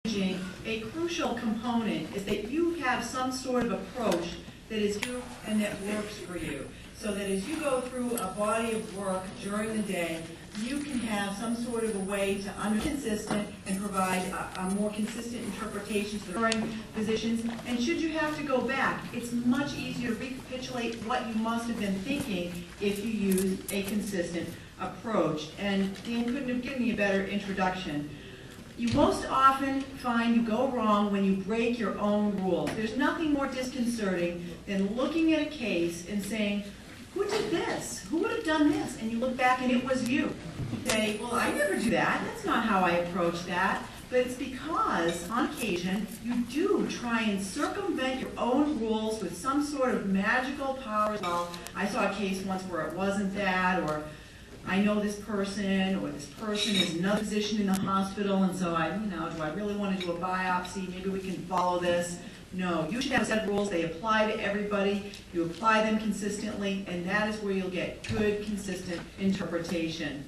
A crucial component is that you have some sort of approach that is you and that works for you. So that as you go through a body of work during the day, you can have some sort of a way to consistent and provide a more consistent interpretation to the referring physicians. And should you have to go back, it's much easier to recapitulate what you must have been thinking if you use a consistent approach. And Dan couldn't have given me a better introduction. You most often find you go wrong when you break your own rules. There's nothing more disconcerting than looking at a case and saying, who did this? Who would have done this? And you look back and it was you. You say, well, I never do that. That's not how I approach that. But it's because, on occasion, you do try and circumvent your own rules with some sort of magical power. Well, I saw a case once where it wasn't that, or I know this person, or this person is another physician in the hospital, and so do I really want to do a biopsy? Maybe we can follow this. No, you should have a set of rules. They apply to everybody. You apply them consistently, and that is where you'll get good, consistent interpretation.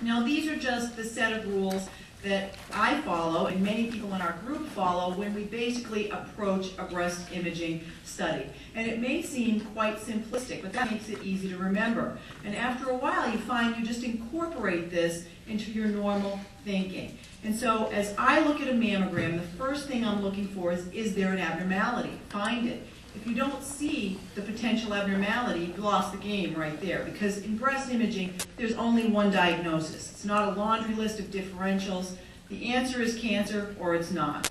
Now, these are just the set of rules that I follow and many people in our group follow when we basically approach a breast imaging study. And it may seem quite simplistic, but that makes it easy to remember. And after a while, you find you just incorporate this into your normal thinking. And so as I look at a mammogram, the first thing I'm looking for is there an abnormality? Find it. If you don't see the potential abnormality, you've lost the game right there. Because in breast imaging, there's only one diagnosis. It's not a laundry list of differentials. The answer is cancer or it's not.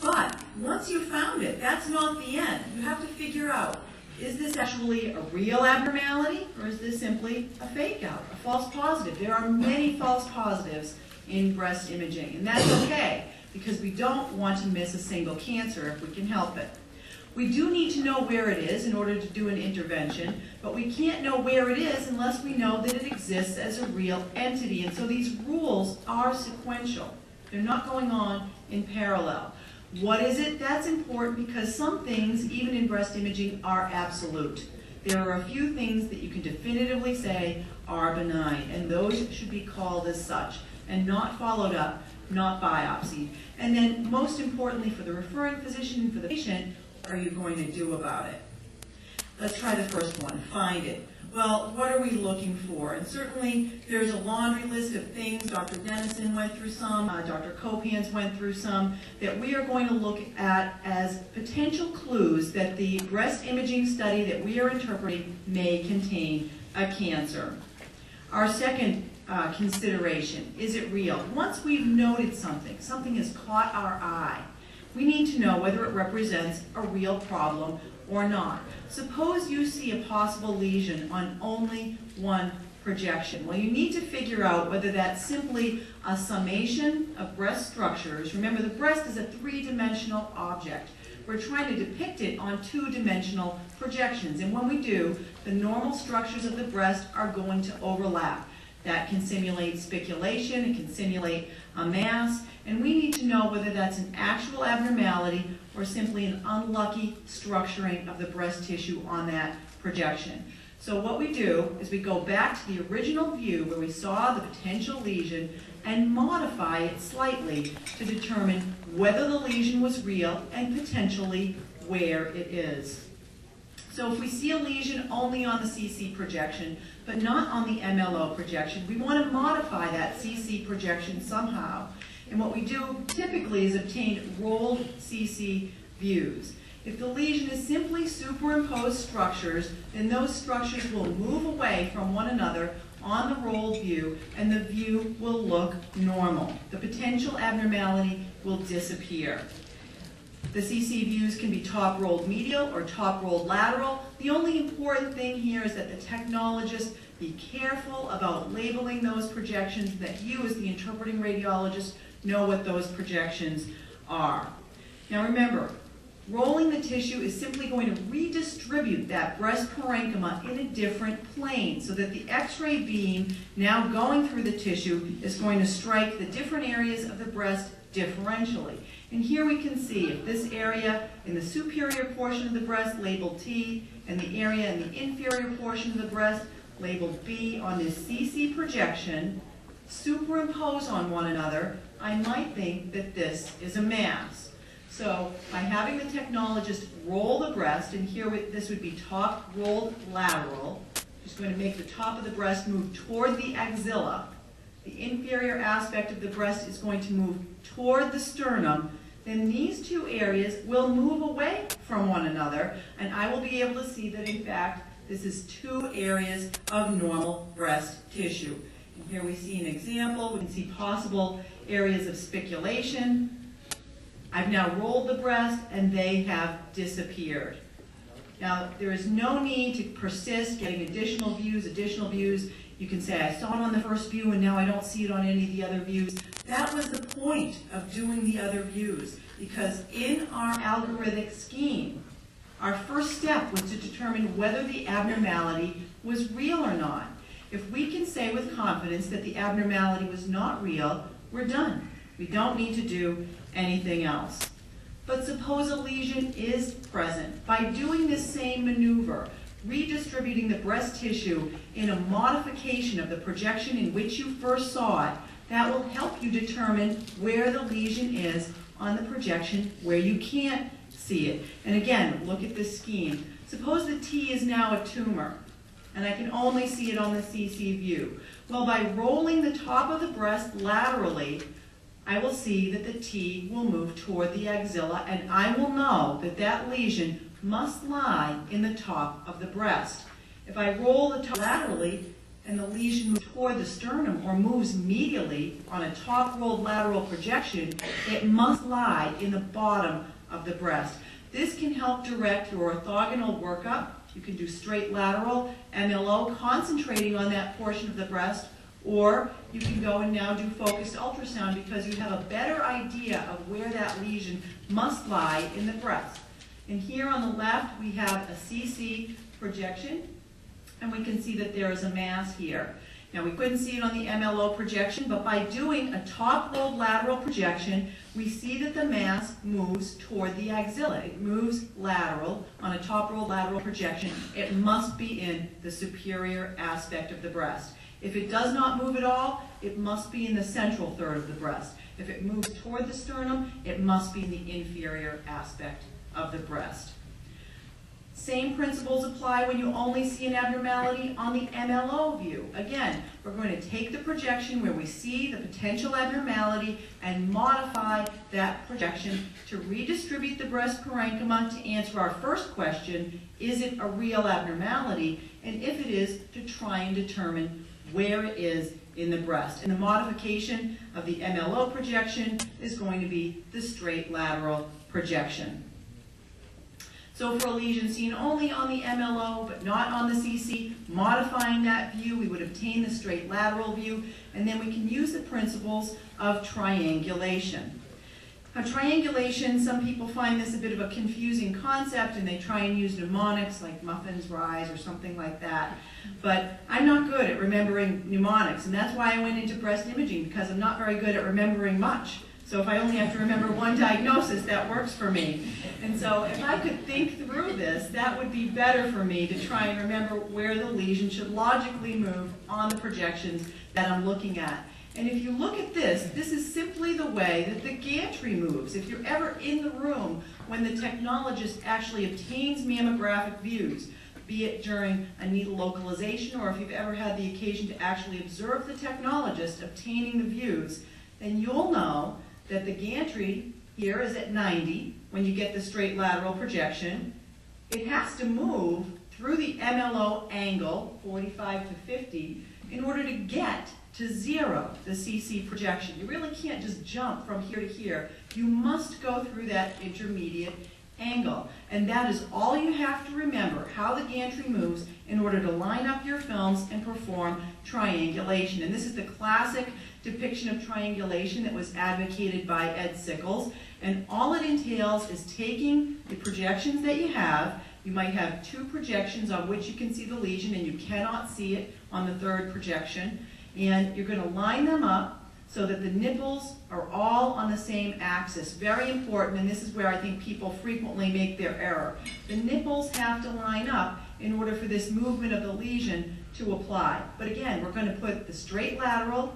But once you've found it, that's not the end. You have to figure out, is this actually a real abnormality or is this simply a fake out, a false positive? There are many false positives in breast imaging, and that's okay because we don't want to miss a single cancer if we can help it. We do need to know where it is in order to do an intervention, but we can't know where it is unless we know that it exists as a real entity. And so these rules are sequential. They're not going on in parallel. What is it? That's important because some things, even in breast imaging, are absolute. There are a few things that you can definitively say are benign, and those should be called as such, and not followed up, not biopsied. And then, most importantly, for the referring physician and for the patient, what are you going to do about it? Let's try the first one, find it. Well, what are we looking for? And certainly there's a laundry list of things. Dr. Dennison went through some, Dr. Kopans went through some, that we are going to look at as potential clues that the breast imaging study that we are interpreting may contain a cancer. Our second consideration, is it real? Once we've noted something, something has caught our eye, we need to know whether it represents a real problem or not. Suppose you see a possible lesion on only one projection. Well, you need to figure out whether that's simply a summation of breast structures. Remember, the breast is a three-dimensional object. We're trying to depict it on two-dimensional projections. And when we do, the normal structures of the breast are going to overlap. That can simulate spiculation, it can simulate a mass, and we need to know whether that's an actual abnormality or simply an unlucky structuring of the breast tissue on that projection. So what we do is we go back to the original view where we saw the potential lesion and modify it slightly to determine whether the lesion was real and potentially where it is. So if we see a lesion only on the CC projection, but not on the MLO projection, we want to modify that CC projection somehow. And what we do typically is obtain rolled CC views. If the lesion is simply superimposed structures, then those structures will move away from one another on the rolled view, and the view will look normal. The potential abnormality will disappear. The CC views can be top rolled medial or top rolled lateral. The only important thing here is that the technologist be careful about labeling those projections, that you as the interpreting radiologist know what those projections are. Now remember, rolling the tissue is simply going to redistribute that breast parenchyma in a different plane so that the X-ray beam now going through the tissue is going to strike the different areas of the breast differentially. And here we can see if this area in the superior portion of the breast labeled T and the area in the inferior portion of the breast labeled B on this CC projection superimpose on one another, I might think that this is a mass. So by having the technologist roll the breast, and here this would be top rolled lateral, just going to make the top of the breast move toward the axilla. The inferior aspect of the breast is going to move toward the sternum. Then these two areas will move away from one another, and I will be able to see that, in fact, this is two areas of normal breast tissue. And here we see an example. We can see possible areas of spiculation. I've now rolled the breast, and they have disappeared. Now, there is no need to persist getting additional views. You can say, I saw it on the first view, and now I don't see it on any of the other views. That was the point of doing the other views, because in our algorithmic scheme, our first step was to determine whether the abnormality was real or not. If we can say with confidence that the abnormality was not real, we're done. We don't need to do anything else. But suppose a lesion is present. By doing this same maneuver, redistributing the breast tissue in a modification of the projection in which you first saw it, that will help you determine where the lesion is on the projection where you can't see it. And again, look at this scheme. Suppose the T is now a tumor, and I can only see it on the CC view. Well, by rolling the top of the breast laterally, I will see that the T will move toward the axilla, and I will know that that lesion must lie in the top of the breast. If I roll the top laterally and the lesion moves toward the sternum or moves medially on a top rolled lateral projection, it must lie in the bottom of the breast. This can help direct your orthogonal workup. You can do straight lateral, MLO, concentrating on that portion of the breast, or you can go and now do focused ultrasound because you have a better idea of where that lesion must lie in the breast. And here on the left, we have a CC projection, and we can see that there is a mass here. Now, we couldn't see it on the MLO projection, but by doing a top-rolled lateral projection, we see that the mass moves toward the axilla. It moves lateral on a top-rolled lateral projection. It must be in the superior aspect of the breast. If it does not move at all, it must be in the central third of the breast. If it moves toward the sternum, it must be in the inferior aspect of the breast. Same principles apply when you only see an abnormality on the MLO view. Again, we're going to take the projection where we see the potential abnormality and modify that projection to redistribute the breast parenchyma to answer our first question, is it a real abnormality? And if it is, to try and determine where it is in the breast. And the modification of the MLO projection is going to be the straight lateral projection. So for a lesion seen only on the MLO but not on the CC, modifying that view, we would obtain the straight lateral view, and then we can use the principles of triangulation. Now, triangulation, some people find this a bit of a confusing concept, and they try and use mnemonics like muffins rise or something like that. But I'm not good at remembering mnemonics, and that's why I went into breast imaging, because I'm not very good at remembering much. So if I only have to remember one diagnosis, that works for me. And so if I could think through this, that would be better for me to try and remember where the lesion should logically move on the projections that I'm looking at. And if you look at this, this is simply the way that the gantry moves. If you're ever in the room when the technologist actually obtains mammographic views, be it during a needle localization or if you've ever had the occasion to actually observe the technologist obtaining the views, then you'll know that the gantry here is at 90 when you get the straight lateral projection. It has to move through the MLO angle, 45 to 50, in order to get to 0, the CC projection. You really can't just jump from here to here. You must go through that intermediate angle. And that is all you have to remember, how the gantry moves in order to line up your films and perform triangulation. And this is the classic depiction of triangulation that was advocated by Ed Sickles. And all it entails is taking the projections that you have. You might have 2 projections on which you can see the lesion and you cannot see it on the 3rd projection. And you're going to line them up so that the nipples are all on the same axis. Very important, and this is where I think people frequently make their error. The nipples have to line up in order for this movement of the lesion to apply. But again, we're going to put the straight lateral,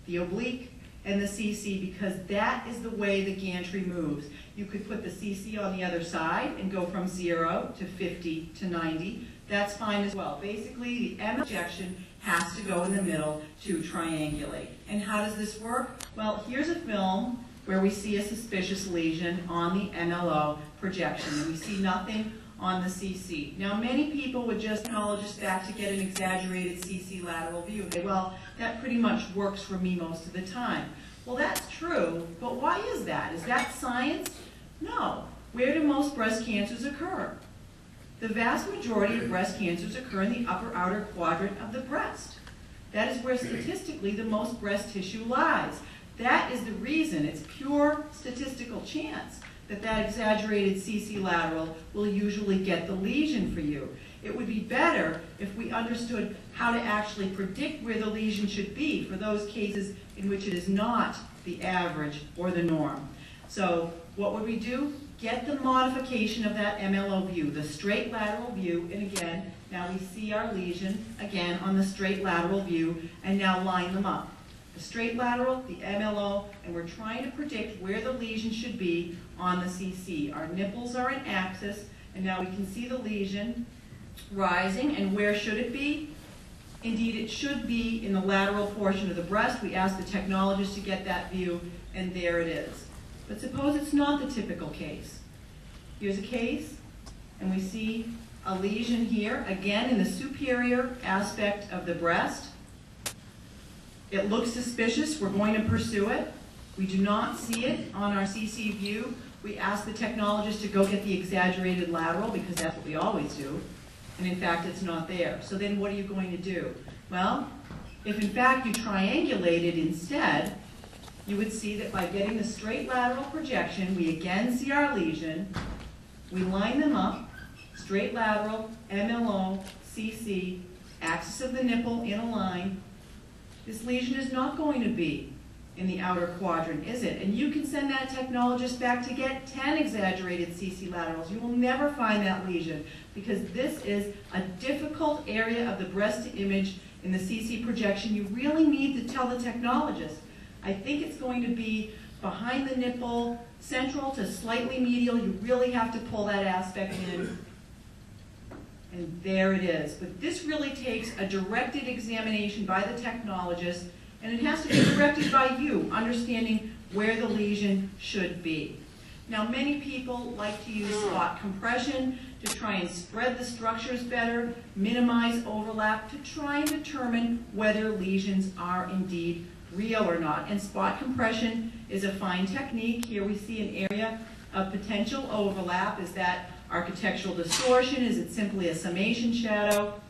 the oblique, and the CC, because that is the way the gantry moves. You could put the CC on the other side and go from 0 to 50 to 90. That's fine as well. Basically, the M projection has to go in the middle to triangulate. And how does this work? Well, here's a film where we see a suspicious lesion on the MLO projection, and we see nothing on the CC. Now, many people would just technologist back to get an exaggerated CC lateral view. Okay, well, that pretty much works for me most of the time. Well, that's true, but why is that? Is that science? No. Where do most breast cancers occur? The vast majority of breast cancers occur in the upper outer quadrant of the breast. That is where statistically the most breast tissue lies. That is the reason, it's pure statistical chance, that that exaggerated CC lateral will usually get the lesion for you. It would be better if we understood how to actually predict where the lesion should be for those cases in which it is not the average or the norm. So what would we do? Get the modification of that MLO view, the straight lateral view, and again, now we see our lesion, again, on the straight lateral view, and now line them up. The straight lateral, the MLO, and we're trying to predict where the lesion should be on the CC. Our nipples are in axis, and now we can see the lesion rising, and where should it be? Indeed, it should be in the lateral portion of the breast. We asked the technologist to get that view, and there it is. But suppose it's not the typical case. Here's a case, and we see a lesion here, again in the superior aspect of the breast. It looks suspicious. We're going to pursue it. We do not see it on our CC view. We ask the technologist to go get the exaggerated lateral, because that's what we always do. And in fact, it's not there. So then what are you going to do? Well, if in fact you triangulated instead, you would see that by getting the straight lateral projection, we again see our lesion. We line them up, straight lateral, MLO, CC, axis of the nipple in a line. This lesion is not going to be in the outer quadrant, is it? And you can send that technologist back to get 10 exaggerated CC laterals. You will never find that lesion, because this is a difficult area of the breast to image in the CC projection. You really need to tell the technologist, I think it's going to be behind the nipple, central to slightly medial. You really have to pull that aspect in. And there it is. But this really takes a directed examination by the technologist, and it has to be directed by you, understanding where the lesion should be. Now, many people like to use spot compression to try and spread the structures better, minimize overlap, to try and determine whether lesions are indeed real or not. And spot compression is a fine technique. Here we see an area of potential overlap. Is that architectural distortion? Is it simply a summation shadow?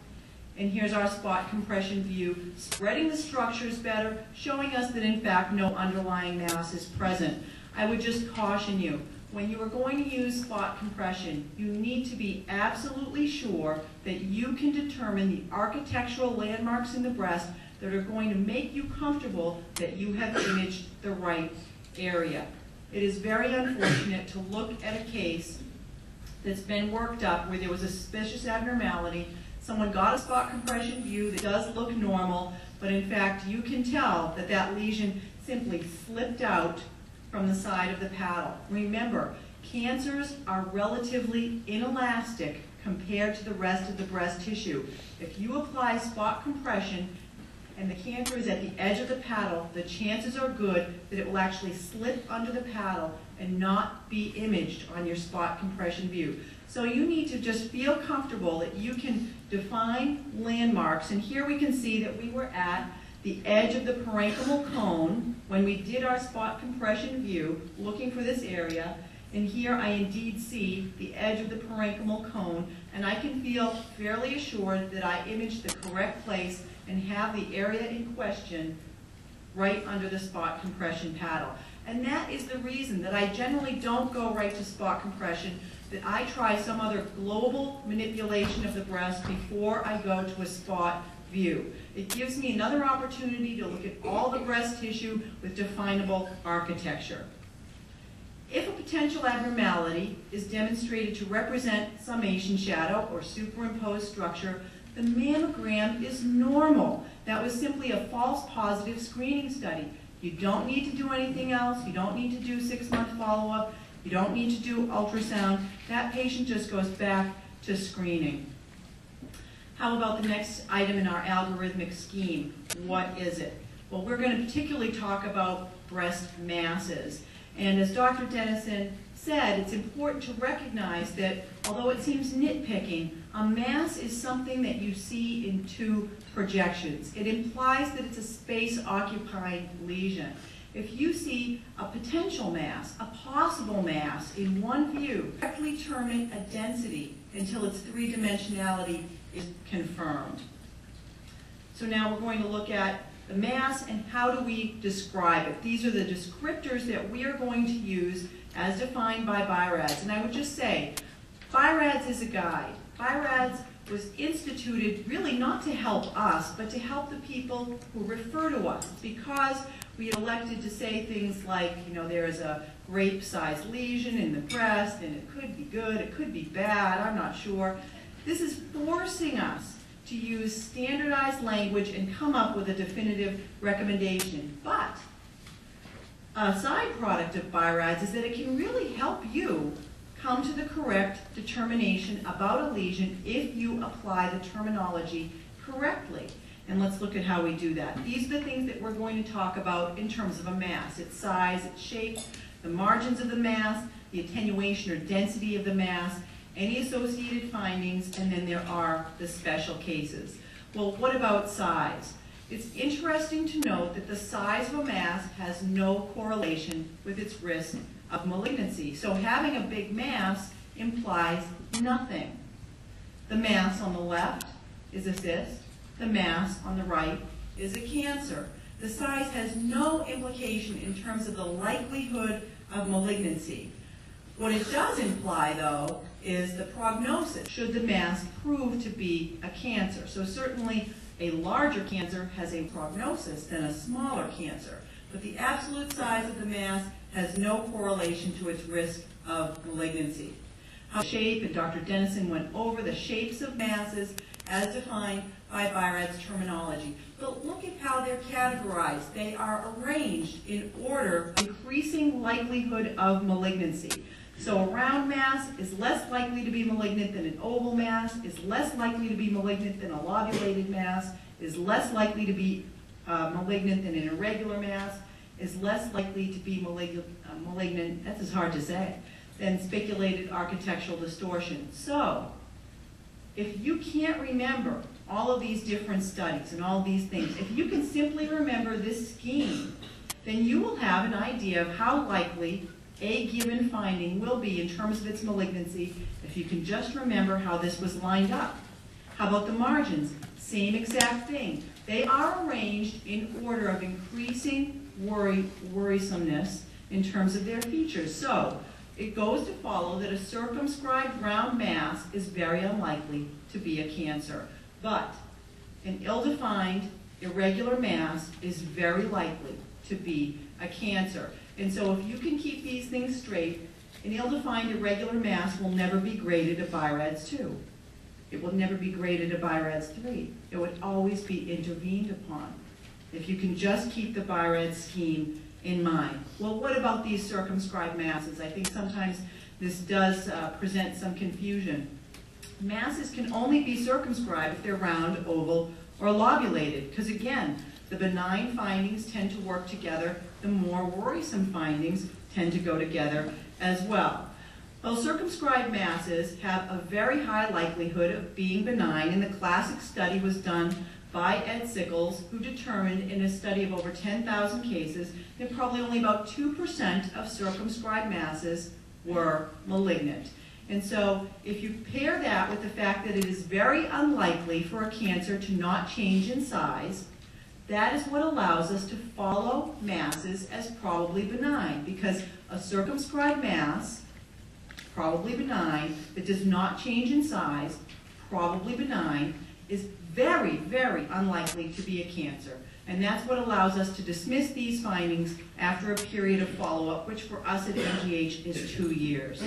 And here's our spot compression view, spreading the structures better, showing us that in fact no underlying mass is present. I would just caution you, when you are going to use spot compression, you need to be absolutely sure that you can determine the architectural landmarks in the breast that are going to make you comfortable that you have imaged the right area. It is very unfortunate to look at a case that's been worked up where there was a suspicious abnormality. Someone got a spot compression view that does look normal, but in fact you can tell that that lesion simply slipped out from the side of the paddle. Remember, cancers are relatively inelastic compared to the rest of the breast tissue. If you apply spot compression and the cancer is at the edge of the paddle, the chances are good that it will actually slip under the paddle and not be imaged on your spot compression view. So you need to just feel comfortable that you can define landmarks. And here we can see that we were at the edge of the parenchymal cone when we did our spot compression view, looking for this area. And here I indeed see the edge of the parenchymal cone, and I can feel fairly assured that I imaged the correct place and have the area in question right under the spot compression paddle. And that is the reason that I generally don't go right to spot compression, that I try some other global manipulation of the breast before I go to a spot view. It gives me another opportunity to look at all the breast tissue with definable architecture. If a potential abnormality is demonstrated to represent summation shadow or superimposed structure, the mammogram is normal. That was simply a false positive screening study. You don't need to do anything else. You don't need to do 6-month follow-up. You don't need to do ultrasound. That patient just goes back to screening. How about the next item in our algorithmic scheme? What is it? Well, we're going to particularly talk about breast masses. And as Dr. Dennison said, it's important to recognize that although it seems nitpicking, a mass is something that you see in two projections. It implies that it's a space-occupying lesion. If you see a potential mass, a possible mass in one view, correctly term it a density until its three-dimensionality is confirmed. So now we're going to look at the mass and how do we describe it. These are the descriptors that we are going to use as defined by BI-RADS. And I would just say, BI-RADS is a guide. BI-RADS was instituted really not to help us, but to help the people who refer to us. It's because we elected to say things like, you know, there's a grape-sized lesion in the breast, and it could be good, it could be bad, I'm not sure. This is forcing us to use standardized language and come up with a definitive recommendation. But a side product of BI-RADS is that it can really help you come to the correct determination about a lesion if you apply the terminology correctly. And let's look at how we do that. These are the things that we're going to talk about in terms of a mass: its size, its shape, the margins of the mass, the attenuation or density of the mass, any associated findings, and then there are the special cases. Well, what about size? It's interesting to note that the size of a mass has no correlation with its risk of malignancy. So having a big mass implies nothing. The mass on the left is a cyst. The mass on the right is a cancer. The size has no implication in terms of the likelihood of malignancy. What it does imply, though, is the prognosis, should the mass prove to be a cancer. So certainly a larger cancer has a prognosis than a smaller cancer. But the absolute size of the mass has no correlation to its risk of malignancy. Shape, and Dr. Dennison went over the shapes of masses as defined by BI-RADS terminology. But look at how they're categorized. They are arranged in order of increasing likelihood of malignancy. So a round mass is less likely to be malignant than an oval mass, is less likely to be malignant than a lobulated mass, is less likely to be malignant than an irregular mass, is less likely to be malignant, that's just hard to say, than speculated architectural distortion. So, if you can't remember all of these different studies and all these things, if you can simply remember this scheme, then you will have an idea of how likely a given finding will be in terms of its malignancy if you can just remember how this was lined up. How about the margins? Same exact thing. They are arranged in order of increasing worrisomeness in terms of their features. So it goes to follow that a circumscribed round mass is very unlikely to be a cancer. But an ill-defined irregular mass is very likely to be a cancer. And so if you can keep these things straight, an ill-defined irregular mass will never be graded a BI-RADS 2. It will never be graded a BI-RADS 3. It would always be intervened upon if you can just keep the BI-RADS scheme in mind. Well, what about these circumscribed masses? I think sometimes this does present some confusion. Masses can only be circumscribed if they're round, oval, or lobulated, because again, the benign findings tend to work together. The more worrisome findings tend to go together as well. Well, circumscribed masses have a very high likelihood of being benign, and the classic study was done by Ed Sickles, who determined in a study of over 10,000 cases that probably only about 2% of circumscribed masses were malignant. And so if you pair that with the fact that it is very unlikely for a cancer to not change in size, that is what allows us to follow masses as probably benign, because a circumscribed mass, probably benign, that does not change in size, probably benign, is very, very unlikely to be a cancer. And that's what allows us to dismiss these findings after a period of follow-up, which for us at MGH is 2 years.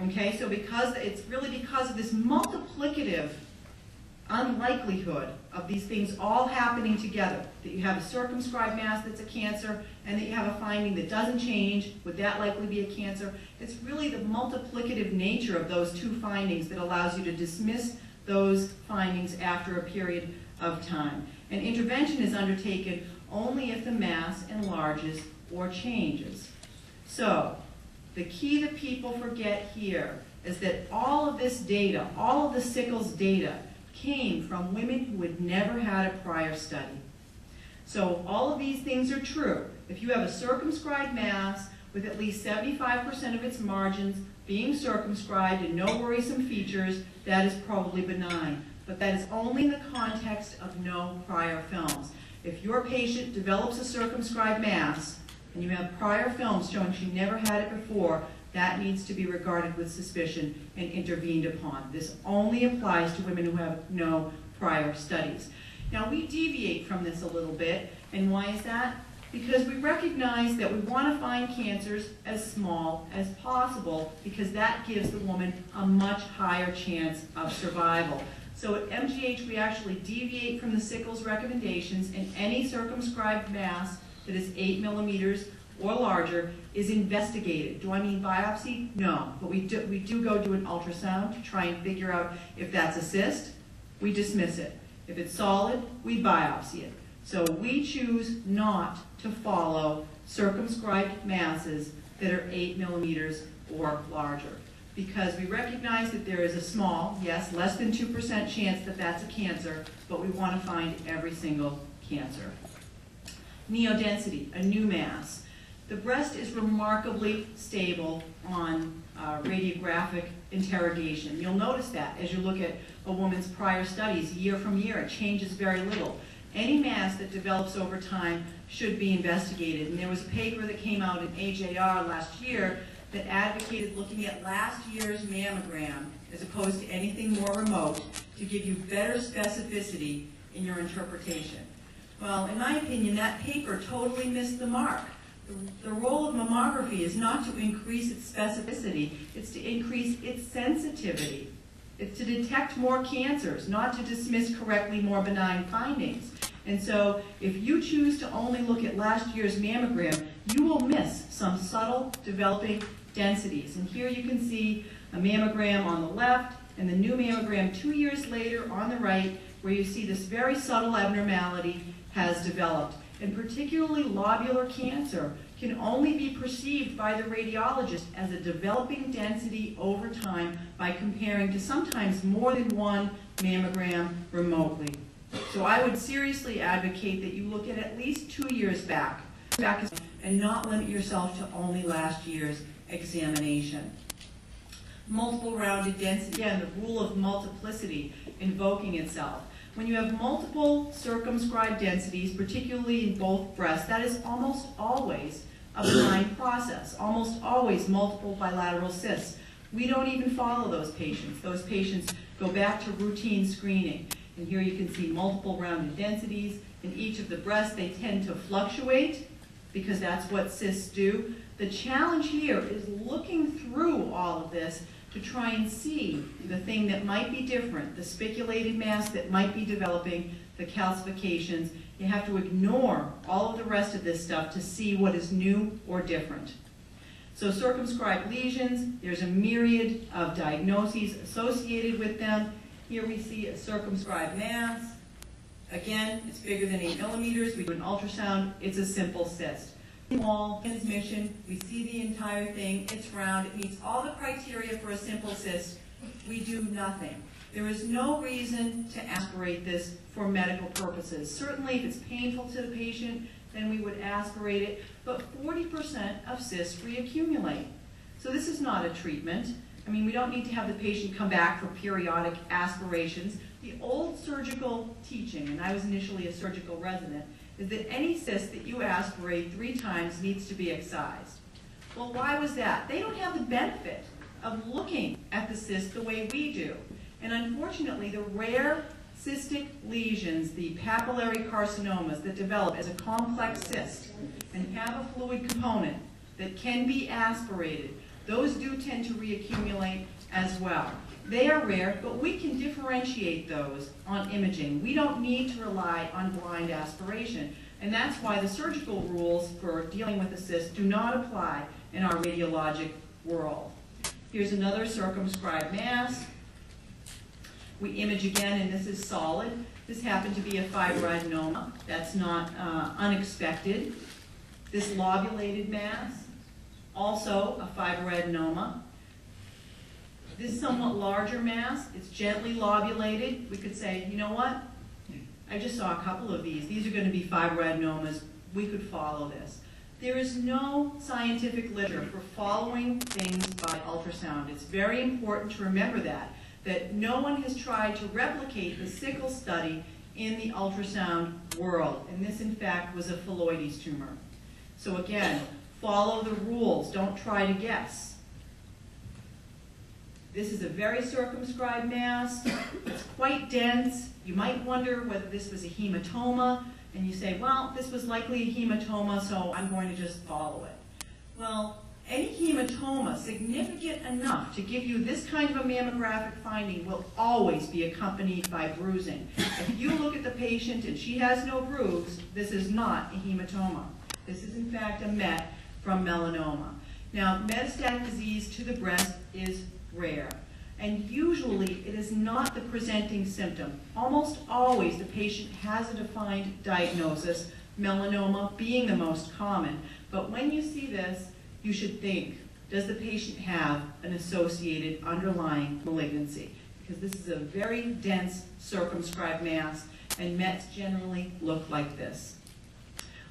Okay, so it's really because of this multiplicative unlikelihood of these things all happening together, that you have a circumscribed mass that's a cancer and that you have a finding that doesn't change, would that likely be a cancer? It's really the multiplicative nature of those two findings that allows you to dismiss those findings after a period of time. And intervention is undertaken only if the mass enlarges or changes. So, the key that people forget here is that all of this data, all of the Sickles data, came from women who had never had a prior study. So all of these things are true. If you have a circumscribed mass with at least 75% of its margins being circumscribed and no worrisome features, that is probably benign. But that is only in the context of no prior films. If your patient develops a circumscribed mass and you have prior films showing she never had it before, that needs to be regarded with suspicion and intervened upon. This only applies to women who have no prior studies. Now, we deviate from this a little bit, and why is that? Because we recognize that we want to find cancers as small as possible, because that gives the woman a much higher chance of survival. So at MGH, we actually deviate from the Sickles recommendations, and any circumscribed mass that is 8 millimeters or larger is investigated. Do I mean biopsy? No, but we do go do an ultrasound to try and figure out if that's a cyst. We dismiss it. If it's solid, we biopsy it. So we choose not to follow circumscribed masses that are 8 millimeters or larger, because we recognize that there is a small, yes, less than 2% chance that that's a cancer, but we want to find every single cancer. Neodensity, a new mass. The breast is remarkably stable on radiographic interrogation. You'll notice that as you look at a woman's prior studies year from year. It changes very little. Any mass that develops over time should be investigated. And there was a paper that came out in AJR last year that advocated looking at last year's mammogram as opposed to anything more remote to give you better specificity in your interpretation. Well, in my opinion, that paper totally missed the mark. The role of mammography is not to increase its specificity, it's to increase its sensitivity. It's to detect more cancers, not to dismiss correctly more benign findings. And so if you choose to only look at last year's mammogram, you will miss some subtle developing densities. And here you can see a mammogram on the left and the new mammogram 2 years later on the right, where you see this very subtle abnormality has developed. And particularly lobular cancer can only be perceived by the radiologist as a developing density over time by comparing to sometimes more than one mammogram remotely. So I would seriously advocate that you look at least 2 years back and not limit yourself to only last year's examination. Multiple rounded density, again, the rule of multiplicity invoking itself. When you have multiple circumscribed densities, particularly in both breasts, that is almost always a benign process, almost always multiple bilateral cysts. We don't even follow those patients. Those patients go back to routine screening. And here you can see multiple rounded densities. In each of the breasts, they tend to fluctuate because that's what cysts do. The challenge here is looking through all of this to try and see the thing that might be different, the spiculated mass that might be developing, the calcifications. You have to ignore all of the rest of this stuff to see what is new or different. So circumscribed lesions, there's a myriad of diagnoses associated with them. Here we see a circumscribed mass. Again, it's bigger than 8 millimeters. We do an ultrasound, it's a simple cyst. Small transmission, we see the entire thing, it's round, it meets all the criteria for a simple cyst. We do nothing. There is no reason to aspirate this for medical purposes. Certainly if it's painful to the patient, then we would aspirate it, but 40% of cysts reaccumulate. So this is not a treatment. I mean, we don't need to have the patient come back for periodic aspirations. The old surgical teaching, and I was initially a surgical resident, is that any cyst that you aspirate 3 times needs to be excised. Well, why was that? They don't have the benefit of looking at the cyst the way we do. And unfortunately, the rare cystic lesions, the papillary carcinomas that develop as a complex cyst and have a fluid component that can be aspirated, Those do tend to reaccumulate as well. They are rare, but we can differentiate those on imaging. We don't need to rely on blind aspiration, and that's why the surgical rules for dealing with a cyst do not apply in our radiologic world. Here's another circumscribed mass. We image again, and this is solid. This happened to be a fibroadenoma. That's not unexpected. This lobulated mass, also a fibroadenoma. This somewhat larger mass, it's gently lobulated. We could say, you know what? I just saw a couple of these. These are going to be fibroadenomas. We could follow this. There is no scientific literature for following things by ultrasound. It's very important to remember that no one has tried to replicate the sickle study in the ultrasound world. And this, in fact, was a phylloides tumor. So again, follow the rules. Don't try to guess. This is a very circumscribed mass. It's quite dense. You might wonder whether this was a hematoma, and you say, well, this was likely a hematoma, so I'm going to just follow it. Well, any hematoma significant enough to give you this kind of a mammographic finding will always be accompanied by bruising. If you look at the patient and she has no bruise, this is not a hematoma. This is, in fact, a met from melanoma. Now, metastatic disease to the breast is rare, and usually it is not the presenting symptom. Almost always the patient has a defined diagnosis, melanoma being the most common. But when you see this, you should think, does the patient have an associated underlying malignancy? Because this is a very dense circumscribed mass, and mets generally look like this.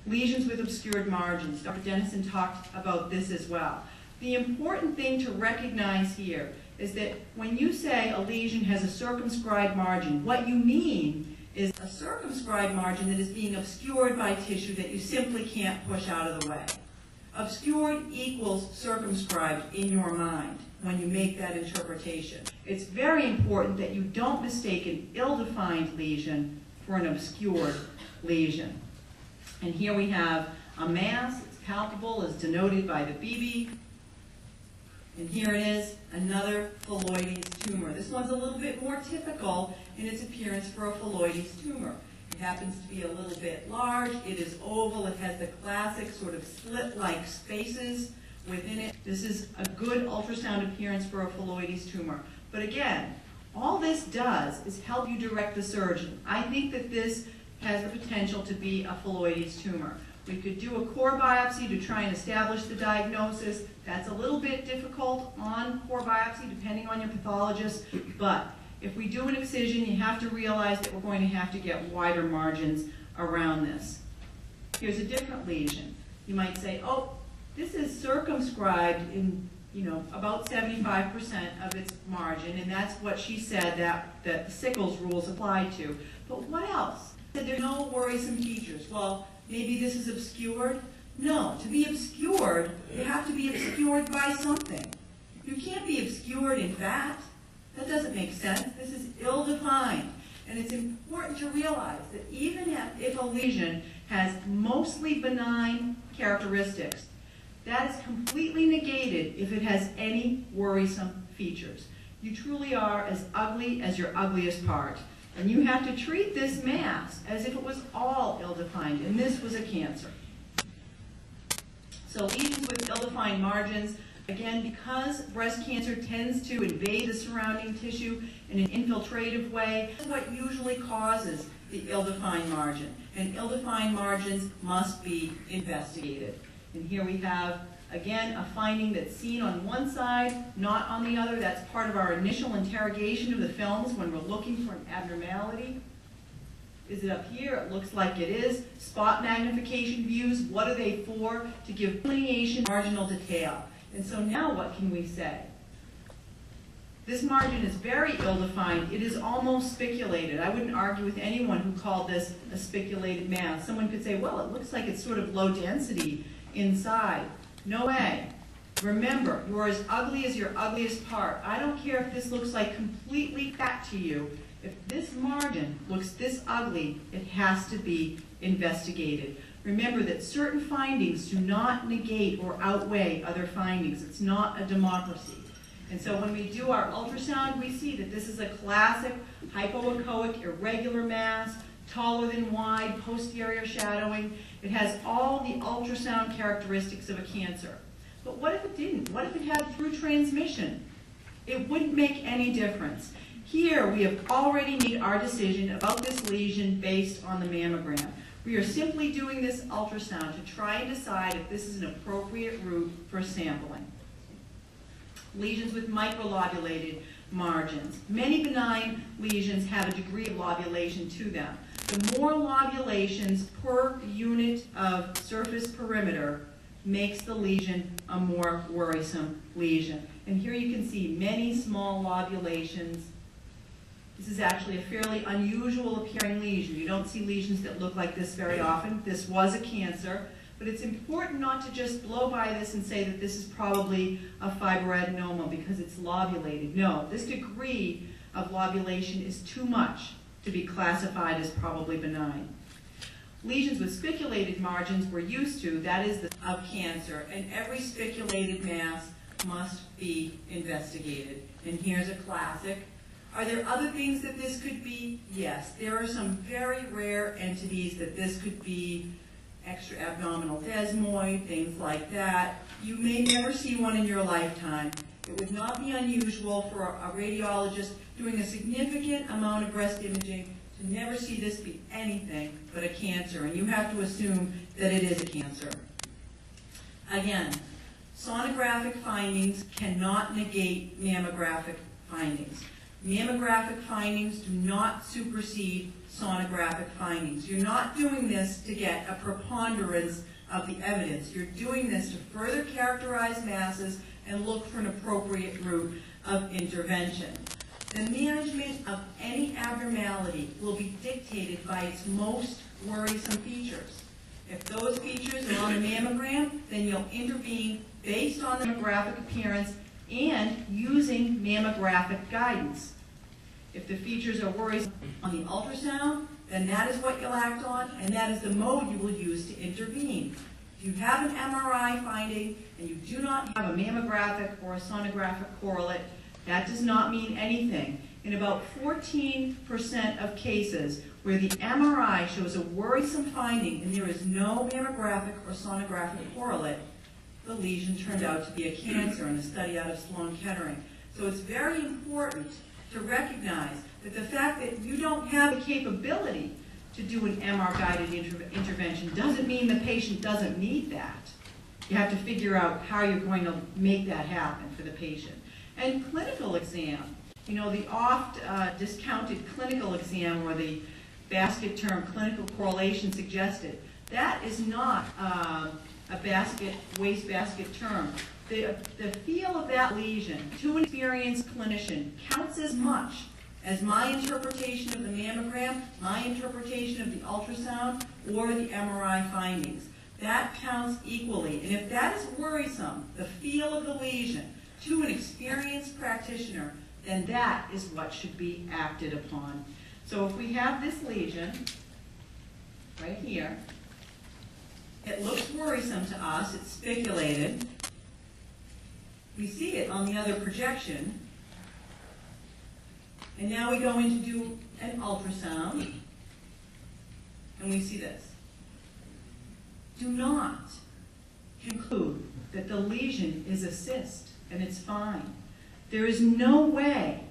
Lesions with obscured margins. Dr. Dennison talked about this as well. The important thing to recognize here is that when you say a lesion has a circumscribed margin, what you mean is a circumscribed margin that is being obscured by tissue that you simply can't push out of the way. Obscured equals circumscribed in your mind when you make that interpretation. It's very important that you don't mistake an ill-defined lesion for an obscured lesion. And here we have a mass. It's palpable, as denoted by the BB. And here it is, another phylloides tumor. This one's a little bit more typical in its appearance for a phylloides tumor. It happens to be a little bit large. It is oval. It has the classic sort of slit-like spaces within it. This is a good ultrasound appearance for a phylloides tumor. But again, all this does is help you direct the surgeon. I think that this has the potential to be a phylloides tumor. We could do a core biopsy to try and establish the diagnosis. That's a little bit difficult on core biopsy, depending on your pathologist. But if we do an excision, you have to realize that we're going to have to get wider margins around this. Here's a different lesion. You might say, oh, this is circumscribed in about 75% of its margin, and that's what she said that the Sickles rules apply to. But what else? There are no worrisome features. Well, maybe this is obscured. No, to be obscured, you have to be obscured by something. You can't be obscured in fat. That doesn't make sense. This is ill-defined. And it's important to realize that even if a lesion has mostly benign characteristics, that is completely negated if it has any worrisome features. You truly are as ugly as your ugliest part. And you have to treat this mass as if it was all ill-defined, and this was a cancer. So lesions with ill-defined margins, again, because breast cancer tends to invade the surrounding tissue in an infiltrative way, that's what usually causes the ill-defined margin. And ill-defined margins must be investigated. And here we have, again, a finding that's seen on one side, not on the other. That's part of our initial interrogation of the films when we're looking for an abnormality. Is it up here? It looks like it is. Spot magnification views, what are they for? To give delineation, marginal detail. And so now what can we say? This margin is very ill-defined. It is almost spiculated. I wouldn't argue with anyone who called this a spiculated mass. Someone could say, well, it looks like it's sort of low density inside. No way. Remember, you're as ugly as your ugliest part. I don't care if this looks like completely fat to you. If this margin looks this ugly, it has to be investigated. Remember that certain findings do not negate or outweigh other findings. It's not a democracy. And so when we do our ultrasound, we see that this is a classic hypoechoic irregular mass, taller than wide, posterior shadowing. It has all the ultrasound characteristics of a cancer. But what if it didn't? What if it had through transmission? It wouldn't make any difference. Here we have already made our decision about this lesion based on the mammogram. We are simply doing this ultrasound to try and decide if this is an appropriate route for sampling. Lesions with microlobulated margins. Many benign lesions have a degree of lobulation to them. The more lobulations per unit of surface perimeter makes the lesion a more worrisome lesion. And here you can see many small lobulations. This is actually a fairly unusual appearing lesion. You don't see lesions that look like this very often. This was a cancer, but it's important not to just blow by this and say that this is probably a fibroadenoma because it's lobulated. No, this degree of lobulation is too much to be classified as probably benign. Lesions with spiculated margins we're used to, that is of cancer, and every spiculated mass must be investigated. And here's a classic. Are there other things that this could be? Yes, there are some very rare entities that this could be, extra abdominal desmoid, things like that. You may never see one in your lifetime. It would not be unusual for a radiologist doing a significant amount of breast imaging to never see this be anything but a cancer, and you have to assume that it is a cancer. Again, sonographic findings cannot negate mammographic findings. Mammographic findings do not supersede sonographic findings. You're not doing this to get a preponderance of the evidence. You're doing this to further characterize masses and look for an appropriate route of intervention. The management of any abnormality will be dictated by its most worrisome features. If those features are on the mammogram, then you'll intervene based on the mammographic appearance and using mammographic guidance. If the features are worrisome on the ultrasound, then that is what you'll act on, and that is the mode you will use to intervene. If you have an MRI finding and you do not have a mammographic or a sonographic correlate, that does not mean anything. In about 14% of cases where the MRI shows a worrisome finding and there is no mammographic or sonographic correlate, the lesion turned out to be a cancer in a study out of Sloan Kettering. So it's very important to recognize that the fact that you don't have the capability to do an MR-guided intervention doesn't mean the patient doesn't need that. You have to figure out how you're going to make that happen for the patient. And clinical exam, you know, the oft discounted clinical exam or the basket term clinical correlation suggested, that is not a wastebasket term. The feel of that lesion to an experienced clinician counts as much as my interpretation of the mammogram, my interpretation of the ultrasound, or the MRI findings. That counts equally. And if that is worrisome, the feel of the lesion, to an experienced practitioner, then that is what should be acted upon. So if we have this lesion right here, it looks worrisome to us, it's spiculated. We see it on the other projection. And now we go in to do an ultrasound, and we see this. Do not conclude that the lesion is a cyst and it's fine. There is no way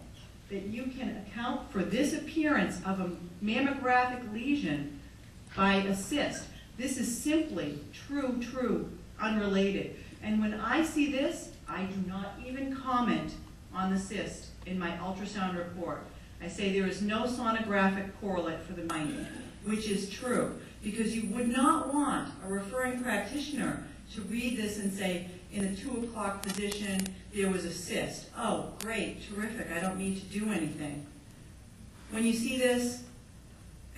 that you can account for this appearance of a mammographic lesion by a cyst. This is simply true, unrelated. And when I see this, I do not even comment on the cyst in my ultrasound report. I say there is no sonographic correlate for the finding, which is true, because you would not want a referring practitioner to read this and say, in the 2 o'clock position, there was a cyst. Oh, great, terrific, I don't need to do anything. When you see this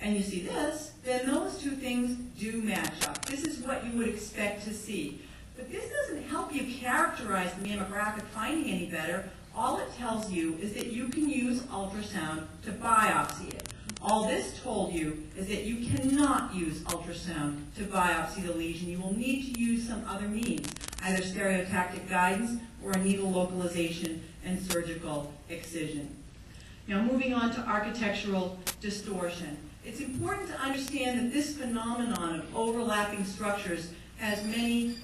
and you see this, then those two things do match up. This is what you would expect to see. But this doesn't help you characterize the mammographic finding any better. All it tells you is that you can use ultrasound to biopsy it. All this told you is that you cannot use ultrasound to biopsy the lesion. You will need to use some other means, either stereotactic guidance or a needle localization and surgical excision. Now, moving on to architectural distortion. It's important to understand that this phenomenon of overlapping structures has many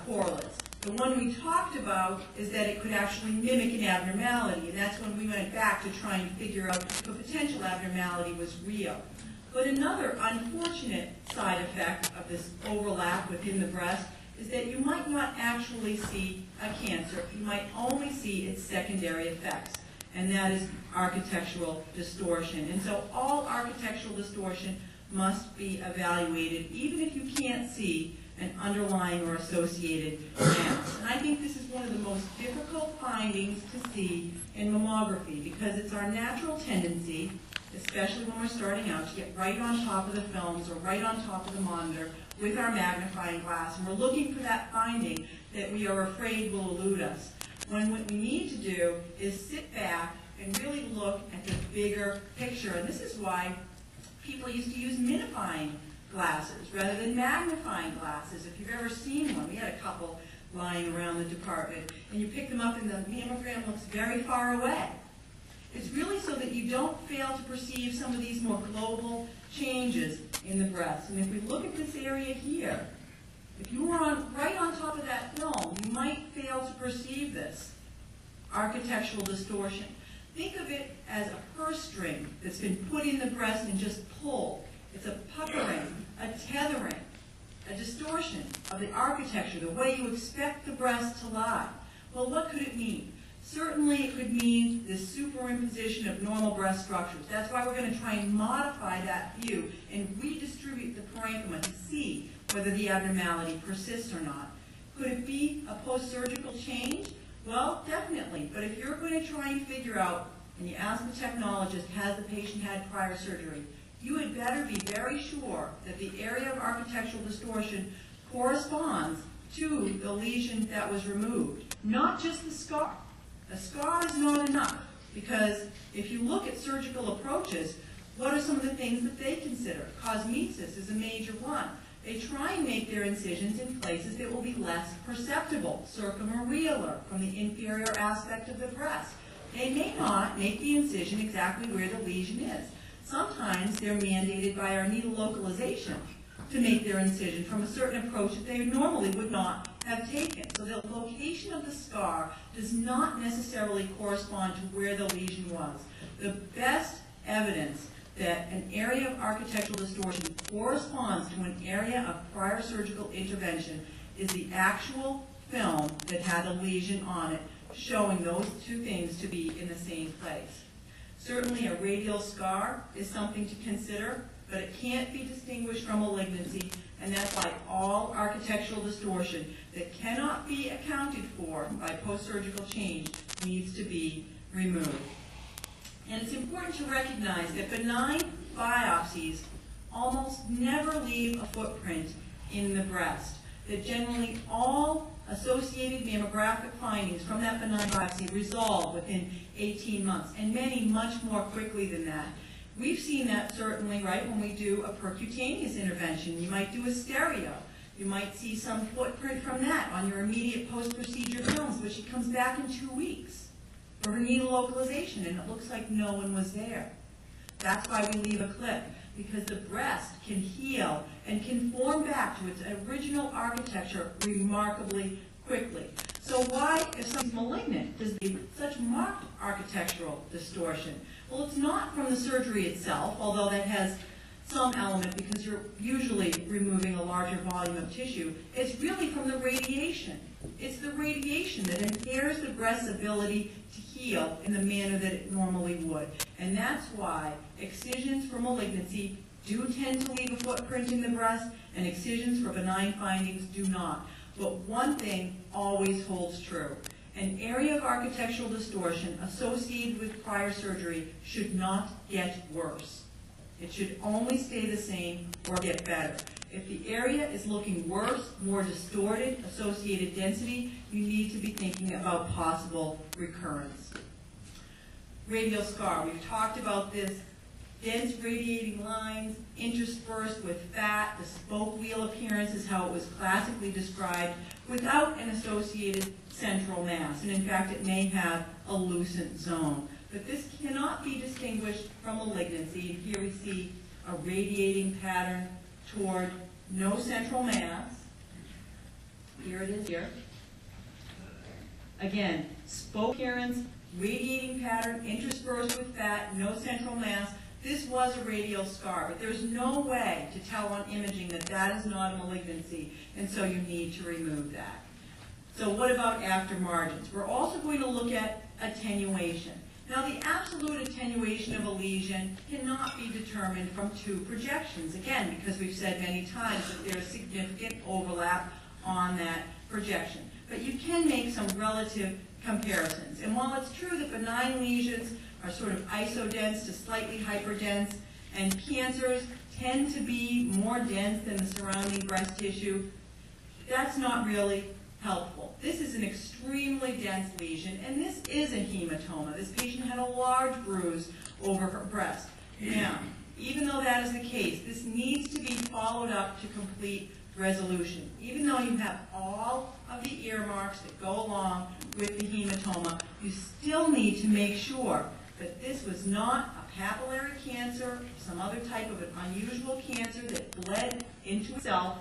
correlates. The one we talked about is that it could actually mimic an abnormality, and that's when we went back to try and figure out if a potential abnormality was real. But another unfortunate side effect of this overlap within the breast is that you might not actually see a cancer. You might only see its secondary effects, and that is architectural distortion. And so all architectural distortion must be evaluated, even if you can't see an underlying or associated mass. And I think this is one of the most difficult findings to see in mammography, because it's our natural tendency, especially when we're starting out, to get right on top of the films or right on top of the monitor with our magnifying glass, and we're looking for that finding that we are afraid will elude us. When what we need to do is sit back and really look at the bigger picture. And this is why people used to use minifying glasses rather than magnifying glasses. If you've ever seen one, we had a couple lying around the department, and you pick them up and the mammogram looks very far away. It's really so that you don't fail to perceive some of these more global changes in the breast. And if we look at this area here, if you were right on top of that film, you might fail to perceive this architectural distortion. Think of it as a purse string that's been put in the breast and just pulled. It's a puckering, a tethering, a distortion of the architecture, the way you expect the breast to lie. Well, what could it mean? Certainly it could mean the superimposition of normal breast structures. That's why we're going to try and modify that view and redistribute the parenchyma to see whether the abnormality persists or not. Could it be a post-surgical change? Well, definitely. But if you're going to try and figure out, and you ask the technologist, has the patient had prior surgery, you had better be very sure that the area of architectural distortion corresponds to the lesion that was removed, not just the scar. A scar is not enough, because if you look at surgical approaches, what are some of the things that they consider? Cosmesis is a major one. They try and make their incisions in places that will be less perceptible, circum or realer, from the inferior aspect of the breast. They may not make the incision exactly where the lesion is. Sometimes they're mandated by our needle localization to make their incision from a certain approach that they normally would not have taken. So the location of the scar does not necessarily correspond to where the lesion was. The best evidence that an area of architectural distortion corresponds to an area of prior surgical intervention is the actual film that had a lesion on it, showing those two things to be in the same place. Certainly a radial scar is something to consider, but it can't be distinguished from malignancy, and that's why all architectural distortion that cannot be accounted for by post-surgical change needs to be removed. And it's important to recognize that benign biopsies almost never leave a footprint in the breast, that generally all associated mammographic findings from that benign biopsy resolve within 18 months, and many much more quickly than that. We've seen that certainly, right, when we do a percutaneous intervention. You might do a stereo. You might see some footprint from that on your immediate post-procedure films, but she comes back in 2 weeks for her needle localization, and it looks like no one was there. That's why we leave a clip, because the breast can heal and can form back to its original architecture remarkably quickly. So why, if something's malignant, does it have such marked architectural distortion? Well, it's not from the surgery itself, although that has some element because you're usually removing a larger volume of tissue. It's really from the radiation. It's the radiation that impairs the breast's ability to heal in the manner that it normally would. And that's why excisions for malignancy do tend to leave a footprint in the breast, and excisions for benign findings do not. But one thing always holds true. An area of architectural distortion associated with prior surgery should not get worse. It should only stay the same or get better. If the area is looking worse, more distorted, associated density, you need to be thinking about possible recurrence. Radial scar, we've talked about this dense radiating lines interspersed with fat. The spoke wheel appearance is how it was classically described, without an associated central mass. And in fact, it may have a lucent zone. But this cannot be distinguished from malignancy. And here we see a radiating pattern toward no central mass. Here it is here. Again, spoke appearance, radiating pattern, interspersed with fat, no central mass. This was a radial scar, but there's no way to tell on imaging that that is not a malignancy, and so you need to remove that. So what about after margins? We're also going to look at attenuation. Now, the absolute attenuation of a lesion cannot be determined from two projections, again, because we've said many times that there's significant overlap on that projection. But you can make some relative comparisons. And while it's true that benign lesions are sort of isodense to slightly hyperdense, and cancers tend to be more dense than the surrounding breast tissue, that's not really helpful. This is an extremely dense lesion, and this is a hematoma. This patient had a large bruise over her breast. Now, even though that is the case, this needs to be followed up to complete resolution. Even though you have all of the earmarks that go along with the hematoma, you still need to make sure that this was not a papillary cancer or some other type of an unusual cancer that bled into itself,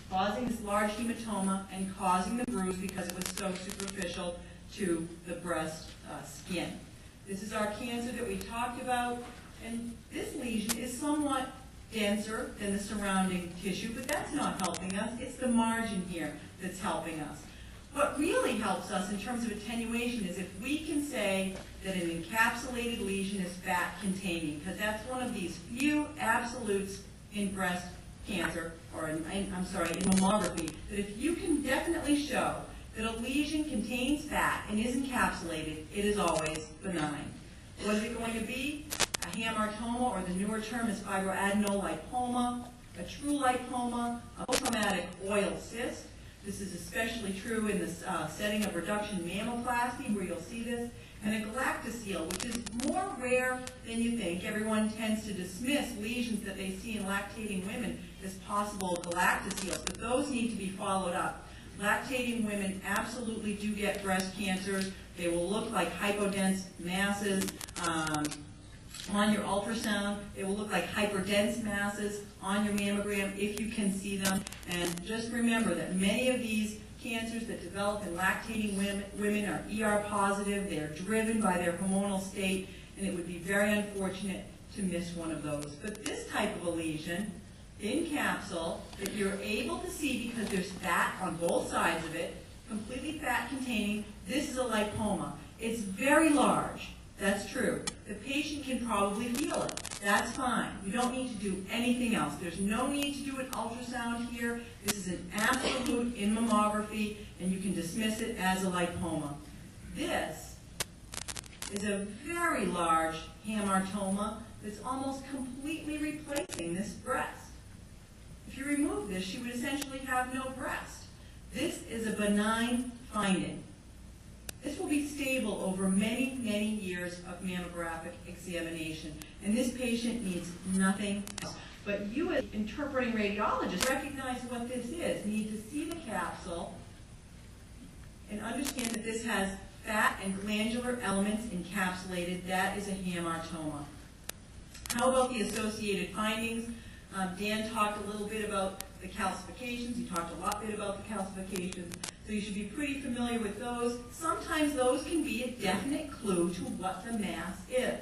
causing this large hematoma and causing the bruise because it was so superficial to the breast skin. This is our cancer that we talked about, and this lesion is somewhat denser than the surrounding tissue, but that's not helping us. It's the margin here that's helping us. What really helps us in terms of attenuation is if we can say that an encapsulated lesion is fat containing, because that's one of these few absolutes in breast cancer, or in mammography, that if you can definitely show that a lesion contains fat and is encapsulated, it is always benign. What is it going to be? A hamartoma, or the newer term is fibroadenolipoma, a true lipoma, a post-traumatic oil cyst. This is especially true in the setting of reduction mammoplasty, where you'll see this, and a galactocele, which is more rare than you think. Everyone tends to dismiss lesions that they see in lactating women as possible galactoceles, but those need to be followed up. Lactating women absolutely do get breast cancers. They will look like hypodense masses on your ultrasound. They will look like hyperdense masses on your mammogram if you can see them. And just remember that many of these cancers that develop in lactating women are ER positive. They are driven by their hormonal state, and it would be very unfortunate to miss one of those. But this type of a lesion in capsule that you're able to see because there's fat on both sides of it, completely fat containing, this is a lipoma. It's very large. That's true. The patient can probably feel it. That's fine. You don't need to do anything else. There's no need to do an ultrasound here. This is an absolute in mammography, and you can dismiss it as a lipoma. This is a very large hamartoma that's almost completely replacing this breast. If you remove this, she would essentially have no breast. This is a benign finding. This will be stable over many, many years of mammographic examination, and this patient needs nothing else. But you as interpreting radiologists recognize what this is. You need to see the capsule and understand that this has fat and glandular elements encapsulated. That is a hamartoma. How about the associated findings? Dan talked a little bit about the calcifications. He talked a lot bit about the calcifications. So you should be pretty familiar with those. Sometimes those can be a definite clue to what the mass is.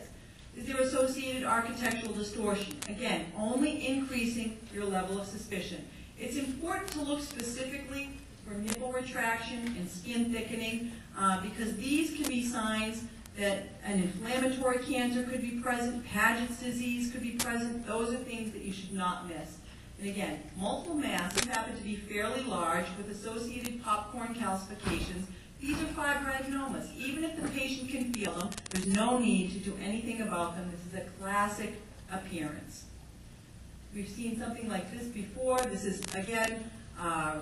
Is there associated architectural distortion? Again, only increasing your level of suspicion. It's important to look specifically for nipple retraction and skin thickening because these can be signs that an inflammatory cancer could be present, Paget's disease could be present. Those are things that you should not miss. And again, multiple masses happen to be fairly large with associated popcorn calcifications. These are fibroadenomas. Even if the patient can feel them, there's no need to do anything about them. This is a classic appearance. We've seen something like this before. This is, again,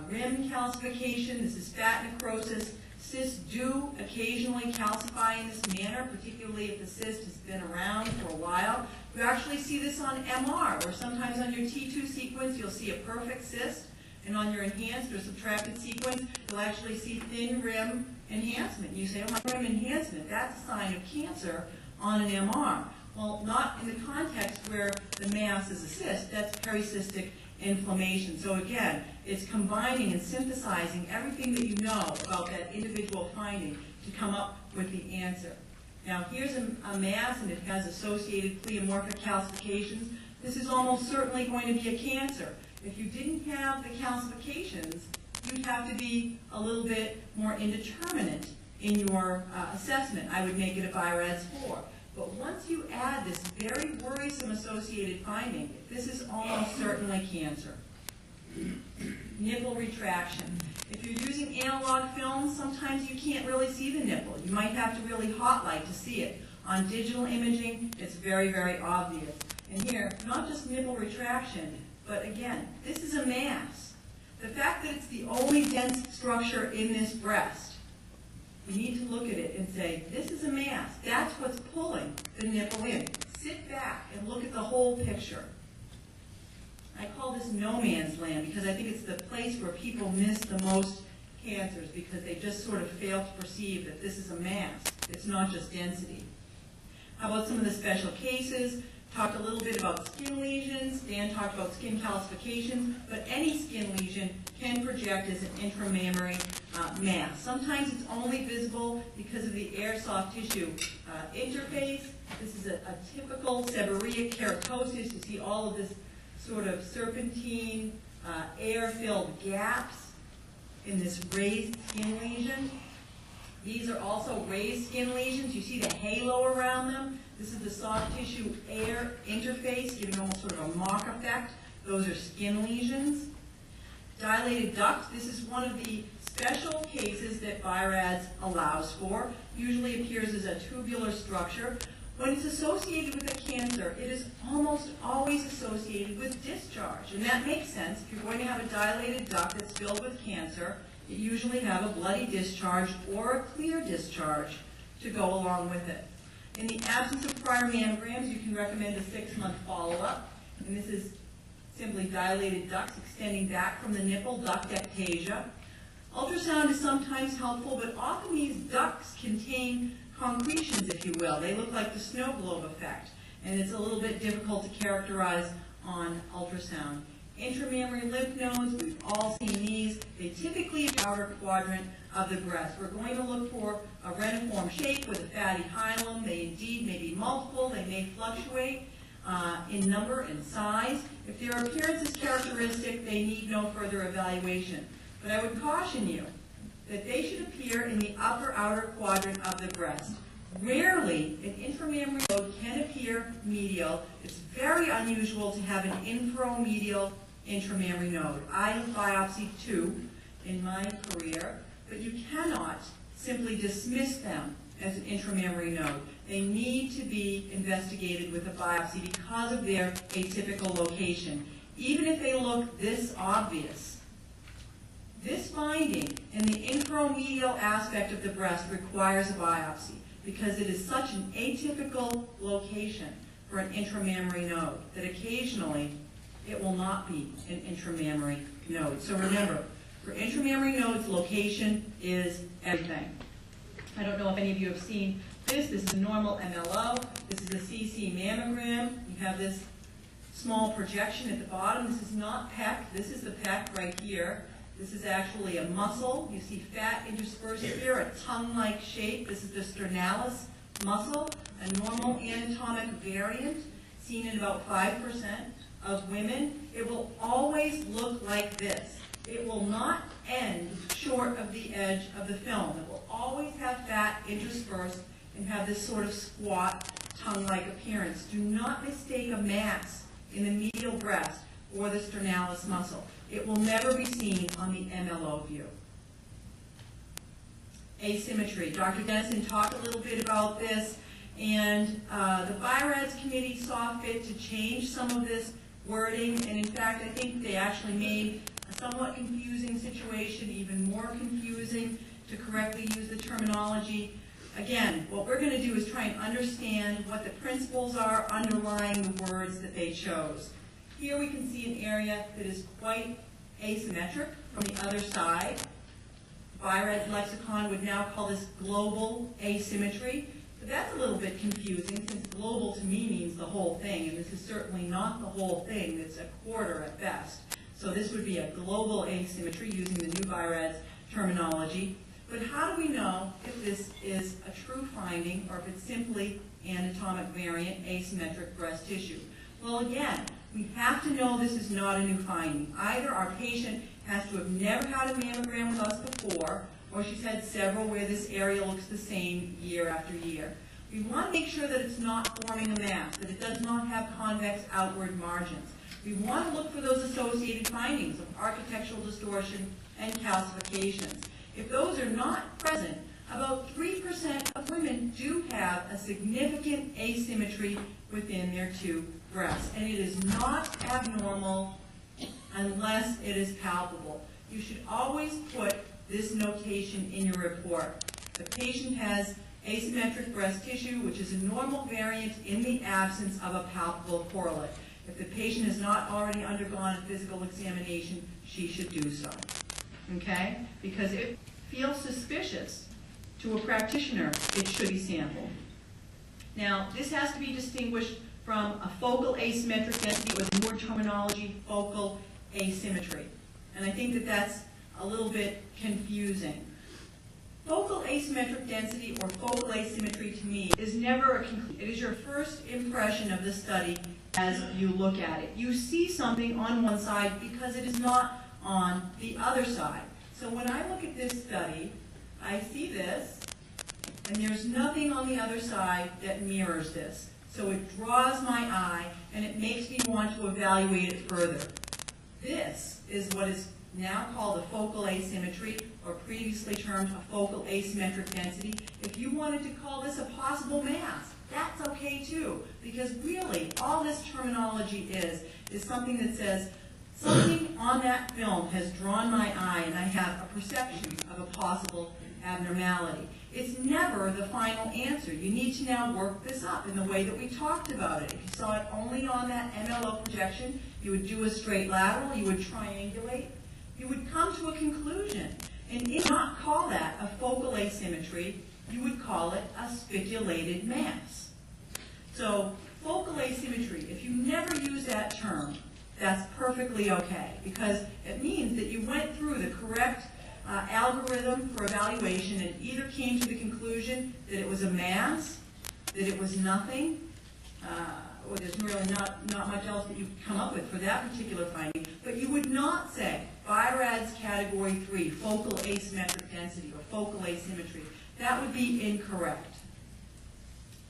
rim calcification. This is fat necrosis, Cysts do occasionally calcify in this manner, particularly if the cyst has been around for a while. You actually see this on MR, or sometimes on your T2 sequence you'll see a perfect cyst, and on your enhanced or subtracted sequence you'll actually see thin rim enhancement. You say, oh, my rim enhancement, that's a sign of cancer on an MR. Well, not in the context where the mass is a cyst. That's pericystic inflammation. So again, it's combining and synthesizing everything that you know about that individual finding to come up with the answer. Now here's a mass and it has associated pleomorphic calcifications. This is almost certainly going to be a cancer. If you didn't have the calcifications, you'd have to be a little bit more indeterminate in your assessment. I would make it a BI-RADS 4. But once you add this very worrisome associated finding, this is almost certainly cancer. Nipple retraction. If you're using analog film, sometimes you can't really see the nipple. You might have to really hot light to see it. On digital imaging, it's very, very obvious. And here, not just nipple retraction, but again, this is a mass. The fact that it's the only dense structure in this breast, you need to look at it and say, this is a mass. That's what's pulling the nipple in. Sit back and look at the whole picture. I call this no man's land because I think it's the place where people miss the most cancers because they just sort of fail to perceive that this is a mass. It's not just density. How about some of the special cases? Talked a little bit about skin lesions. Dan talked about skin calcifications, but any skin lesion can project as an intramammary mass. Sometimes it's only visible because of the air-soft tissue interface. This is a typical seborrheic keratosis. You see all of this sort of serpentine, air-filled gaps in this raised skin lesion. These are also raised skin lesions. You see the halo around them. This is the soft tissue air interface, giving almost sort of a mock effect. Those are skin lesions. Dilated ducts. This is one of the special cases that BI-RADS allows for. Usually appears as a tubular structure. When it's associated with a cancer, it is almost always associated with discharge. And that makes sense. If you're going to have a dilated duct that's filled with cancer, you usually have a bloody discharge or a clear discharge to go along with it. In the absence of prior mammograms, you can recommend a 6-month follow-up. And this is simply dilated ducts extending back from the nipple, duct ectasia. Ultrasound is sometimes helpful, but often these ducts contain concretions, if you will. They look like the snow globe effect, and it's a little bit difficult to characterize on ultrasound. Intramammary lymph nodes, we've all seen these. They typically are outer quadrant of the breast. We're going to look for a reniform shape with a fatty hilum. They indeed may be multiple. They may fluctuate in number and size. If their appearance is characteristic, they need no further evaluation. But I would caution you that they should appear in the upper outer quadrant of the breast. Rarely, an inframammary node can appear medial. It's very unusual to have an infromedial intramammary node. I have biopsied 2 in my career, but you cannot simply dismiss them as an intramammary node. They need to be investigated with a biopsy because of their atypical location. Even if they look this obvious, this finding in the infromedial aspect of the breast requires a biopsy because it is such an atypical location for an intramammary node that occasionally it will not be an intramammary node. So remember, for intramammary nodes, location is everything. I don't know if any of you have seen this. This is a normal MLO. This is a CC mammogram. You have this small projection at the bottom. This is not pec. This is the pec right here. This is actually a muscle. You see fat interspersed here, a tongue-like shape. This is the sternalis muscle, a normal anatomic variant seen in about 5% of women. It will always look like this. It will not end short of the edge of the film. It will always have fat interspersed and have this sort of squat, tongue-like appearance. Do not mistake a mass in the medial breast or the sternalis muscle. It will never be seen on the MLO view. Asymmetry. Dr. Denison talked a little bit about this, and the BI-RADS committee saw fit to change some of this wording, and in fact, I think they actually made a somewhat confusing situation even more confusing. to correctly use the terminology. Again, what we're going to do is try and understand what the principles are underlying the words that they chose. Here we can see an area that is quite asymmetric from the other side. Byrad's lexicon would now call this global asymmetry, but that's a little bit confusing since global to me means the whole thing, and this is certainly not the whole thing. It's a quarter at best. So this would be a global asymmetry using the new Byrad's terminology. But how do we know if this is a true finding or if it's simply anatomic variant asymmetric breast tissue? Well, again, we have to know this is not a new finding. Either our patient has to have never had a mammogram with us before, or she's had several where this area looks the same year after year. We want to make sure that it's not forming a mass, that it does not have convex outward margins. We want to look for those associated findings of architectural distortion and calcifications. If those are not present, about 3% of women do have a significant asymmetry within their two breasts, and it is not abnormal unless it is palpable. You should always put this notation in your report. The patient has asymmetric breast tissue, which is a normal variant in the absence of a palpable correlate. If the patient has not already undergone a physical examination, she should do so. Okay? Because if it feels suspicious to a practitioner, it should be sampled. Now, this has to be distinguished from a focal asymmetric density, or the newer terminology, focal asymmetry. And I think that that's a little bit confusing. Focal asymmetric density or focal asymmetry to me is never a conclusion. It is your first impression of the study as you look at it. You see something on one side because it is not on the other side. So when I look at this study, I see this, and there's nothing on the other side that mirrors this. So it draws my eye, and it makes me want to evaluate it further. This is what is now called a focal asymmetry, or previously termed a focal asymmetric density. If you wanted to call this a possible mass, that's okay too, because really all this terminology is something that says something on that film has drawn my eye and I have a perception of a possible abnormality. It's never the final answer. You need to now work this up in the way that we talked about it. If you saw it only on that MLO projection, you would do a straight lateral, you would triangulate, you would come to a conclusion. And if you would not call that a focal asymmetry, you would call it a spiculated mass. So focal asymmetry, if you never use that term, that's perfectly okay, because it means that you went through the correct algorithm for evaluation and either came to the conclusion that it was a mass, that it was nothing, or there's really not much else that you could come up with for that particular finding, but you would not say Byrad's category 3, focal asymmetric density or focal asymmetry. That would be incorrect.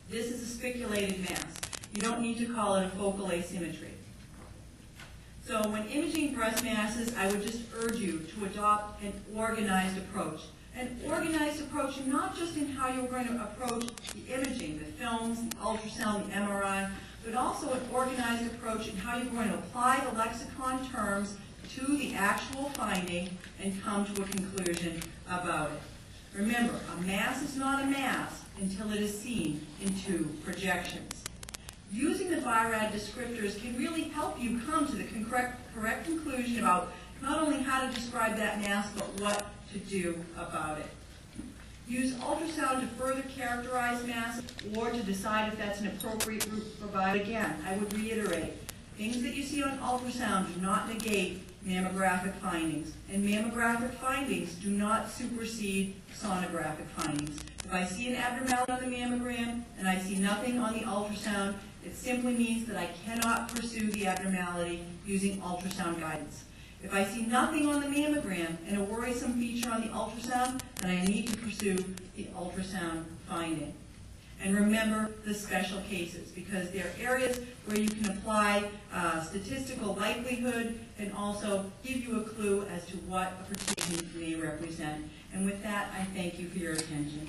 This is a spiculated mass. You don't need to call it a focal asymmetry. So when imaging breast masses, I would just urge you to adopt an organized approach. An organized approach not just in how you're going to approach the imaging, the films, the ultrasound, the MRI, but also an organized approach in how you're going to apply the lexicon terms to the actual finding and come to a conclusion about it. Remember, a mass is not a mass until it is seen in two projections. Using the Byrad descriptors can really help you come to the correct conclusion about not only how to describe that mass, but what to do about it. Use ultrasound to further characterize mass or to decide if that's an appropriate group for Byrad. Again, I would reiterate, things that you see on ultrasound do not negate mammographic findings, and mammographic findings do not supersede sonographic findings. If I see an abnormality on the mammogram and I see nothing on the ultrasound, it simply means that I cannot pursue the abnormality using ultrasound guidance. If I see nothing on the mammogram and a worrisome feature on the ultrasound, then I need to pursue the ultrasound finding. And remember the special cases, because there are areas where you can apply statistical likelihood and also give you a clue as to what a particular may represent. And with that, I thank you for your attention.